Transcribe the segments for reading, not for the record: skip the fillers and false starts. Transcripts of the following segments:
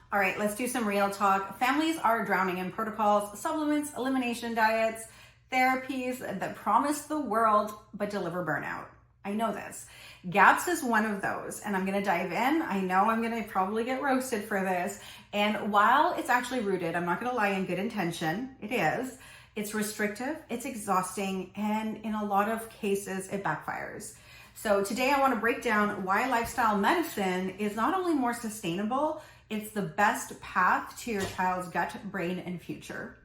All right, let's do some real talk. Families are drowning in protocols, supplements, elimination diets, therapies that promise the world but deliver burnout. I know this. GAPS is one of those, and I'm gonna dive in. I know I'm gonna probably get roasted for this. And while it's actually rooted, I'm not gonna lie, in good intention, it is. It's restrictive, it's exhausting, and in a lot of cases, it backfires. So today I wanna break down why lifestyle medicine is not only more sustainable, it's the best path to your child's gut, brain, and future.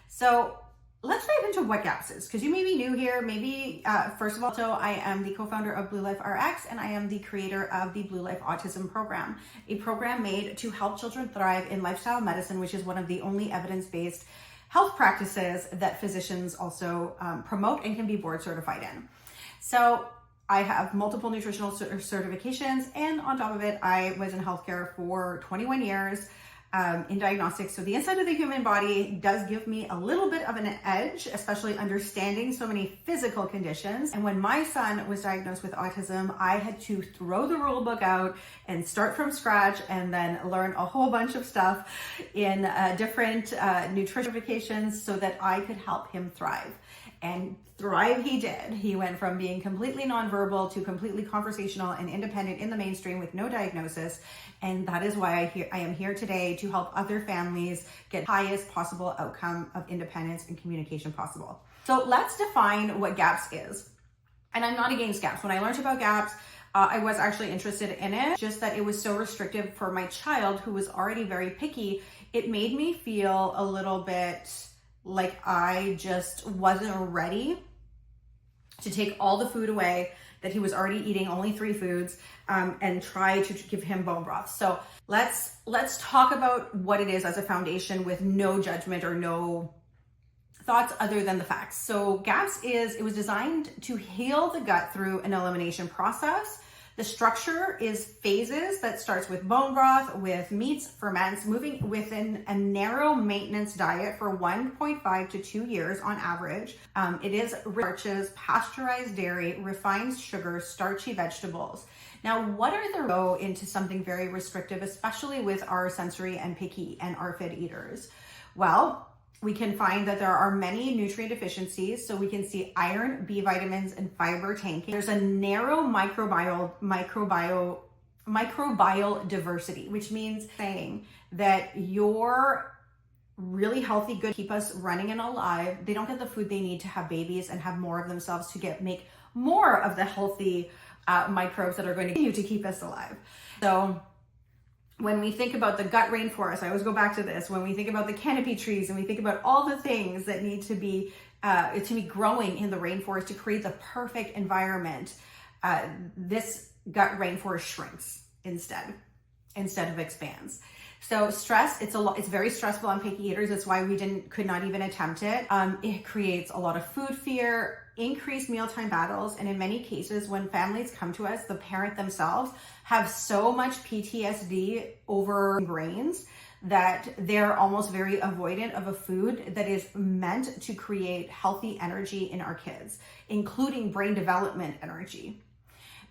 So let's dive into what GAPS is, because you may be new here. Maybe, first of all, so I am the co-founder of Blue Life RX, and I am the creator of the Blue Life Autism program, a program made to help children thrive in lifestyle medicine, which is one of the only evidence-based health practices that physicians also promote and can be board certified in. So I have multiple nutritional certifications, and on top of it, I was in healthcare for 21 years in diagnostics. So the inside of the human body does give me a little bit of an edge, especially understanding so many physical conditions. And when my son was diagnosed with autism, I had to throw the rule book out and start from scratch and then learn a whole bunch of stuff in different nutrition certifications so that I could help him thrive. And thrive he did. He went from being completely nonverbal to completely conversational and independent in the mainstream with no diagnosis. And that is why I am here today to help other families get highest possible outcome of independence and communication possible. So let's define what GAPS is. And I'm not against GAPS. When I learned about GAPS, I was actually interested in it, just that it was so restrictive for my child who was already very picky. It made me feel a little bit like I just wasn't ready to take all the food away, that he was already eating only 3 foods, and try to give him bone broth. So let's talk about what it is as a foundation with no judgment or no thoughts other than the facts. So GAPS it was designed to heal the gut through an elimination process. The structure is phases that starts with bone broth, with meats, ferments, moving within a narrow maintenance diet for 1.5 to 2 years on average. It is starches, pasteurized dairy, refined sugars, starchy vegetables. Now, what are the go into something very restrictive, especially with our sensory and picky and ARFID eaters? Well, we can find that there are many nutrient deficiencies. So we can see iron, B vitamins, and fiber tanking. There's a narrow microbial diversity, which means saying that your really healthy, good, keep us running and alive. They don't get the food they need to have babies and have more of themselves to make more of the healthy microbes that are going to continue to keep us alive. So when we think about the gut rainforest, I always go back to this, when we think about the canopy trees and we think about all the things that need to be growing in the rainforest to create the perfect environment, this gut rainforest shrinks instead of expands. So stress, it's very stressful on picky eaters. That's why we could not even attempt it. It creates a lot of food fear, increased mealtime battles, and in many cases, when families come to us, the parent themselves have so much PTSD over brains that they're almost very avoidant of a food that is meant to create healthy energy in our kids, including brain development energy.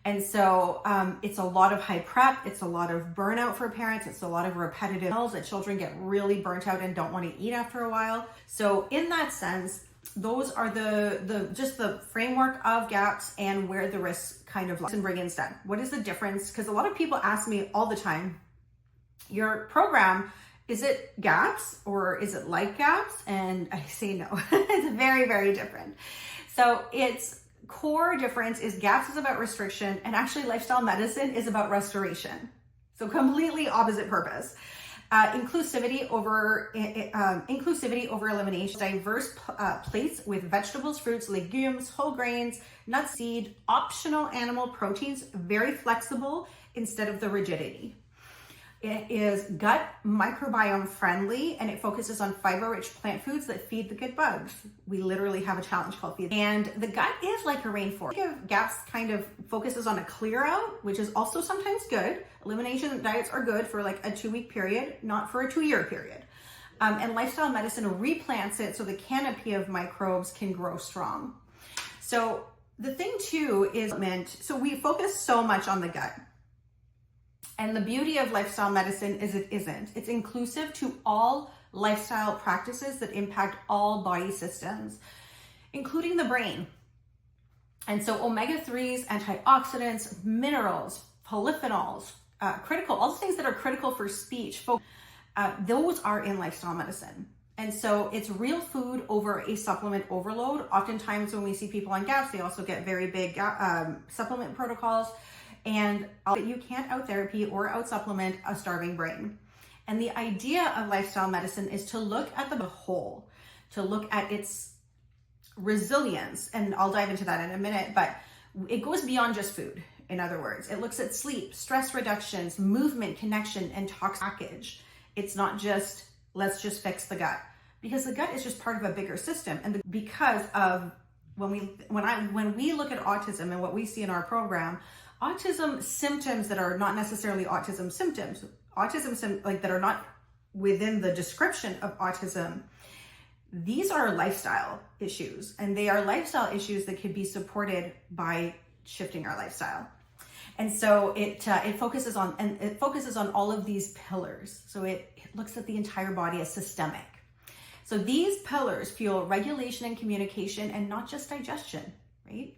And so it's a lot of high prep, it's a lot of burnout for parents, it's a lot of repetitive meals that children get really burnt out and don't want to eat after a while. So in that sense, those are just the framework of GAPS and where the risks kind of lie. And bring instead. What is the difference? Because a lot of people ask me all the time, your program, is it GAPS or is it like GAPS? And I say no, it's very, very different. So its core difference is GAPS is about restriction, and actually lifestyle medicine is about restoration. So completely opposite purpose. Inclusivity over elimination. Diverse plates with vegetables, fruits, legumes, whole grains, nuts, seed, optional animal proteins, very flexible instead of the rigidity. It is gut microbiome friendly, and it focuses on fiber-rich plant foods that feed the good bugs. We literally have a challenge called Feed. And the gut is like a rainforest. GAPS kind of focuses on a clear out, which is also sometimes good. Elimination diets are good for like a 2-week period, not for a 2-year period. And lifestyle medicine replants it so the canopy of microbes can grow strong. So the thing too is, so we focus so much on the gut. And the beauty of lifestyle medicine is it isn't. It's inclusive to all lifestyle practices that impact all body systems, including the brain. And so omega-3s, antioxidants, minerals, polyphenols, all the things that are critical for speech, those are in lifestyle medicine. And so it's real food over a supplement overload. Oftentimes when we see people on GAPS, they also get very big supplement protocols, and you can't out therapy or out supplement a starving brain. And the idea of lifestyle medicine is to look at the whole, to look at its resilience. And I'll dive into that in a minute, but it goes beyond just food. In other words, it looks at sleep, stress reductions, movement, connection, and tox package. It's not just, let's just fix the gut, because the gut is just part of a bigger system. And because of when we look at autism and what we see in our program, autism symptoms that are not necessarily autism symptoms, that are not within the description of autism, these are lifestyle issues, and they are lifestyle issues that could be supported by shifting our lifestyle. And so it focuses on all of these pillars. So it looks at the entire body as systemic. So these pillars fuel regulation and communication, and not just digestion, right?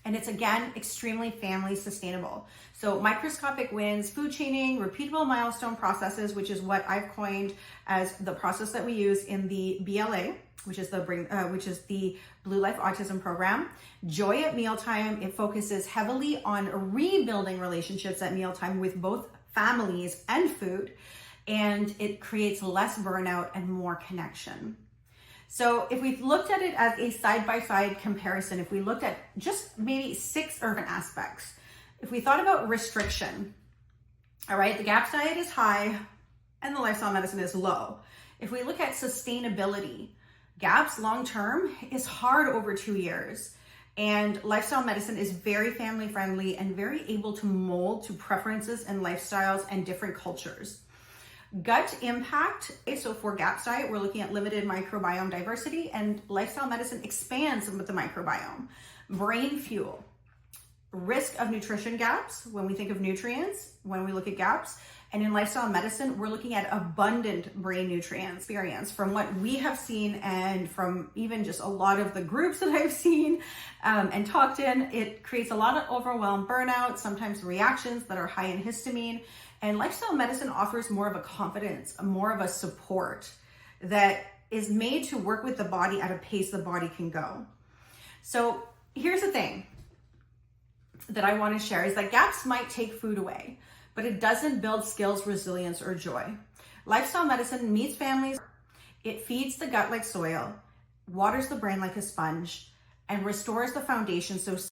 And it's, again, extremely family sustainable. So microscopic wins, food chaining, repeatable milestone processes, which is what I've coined as the process that we use in the BLA, which is the Blue Life Autism Program. Joy at mealtime. It focuses heavily on rebuilding relationships at mealtime with both families and food, and it creates less burnout and more connection. So if we looked at it as a side-by-side comparison, if we looked at just maybe 6 urban aspects, if we thought about restriction, all right, the GAPS diet is high and the lifestyle medicine is low. If we look at sustainability, GAPS long-term is hard over 2 years, and lifestyle medicine is very family-friendly and very able to mold to preferences and lifestyles and different cultures. Gut impact, so for GAPS diet, we're looking at limited microbiome diversity, and lifestyle medicine expands with the microbiome. Brain fuel, risk of nutrition gaps when we think of nutrients, when we look at GAPS, and in lifestyle medicine, we're looking at abundant brain nutrient experience. From what we have seen, and from even just a lot of the groups that I've seen and talked in, it creates a lot of overwhelm, burnout, sometimes reactions that are high in histamine. And lifestyle medicine offers more of a confidence, more of a support that is made to work with the body at a pace the body can go. So here's the thing that I want to share is that GAPS might take food away, but it doesn't build skills, resilience, or joy. Lifestyle medicine meets families. It feeds the gut like soil, waters the brain like a sponge, and restores the foundation so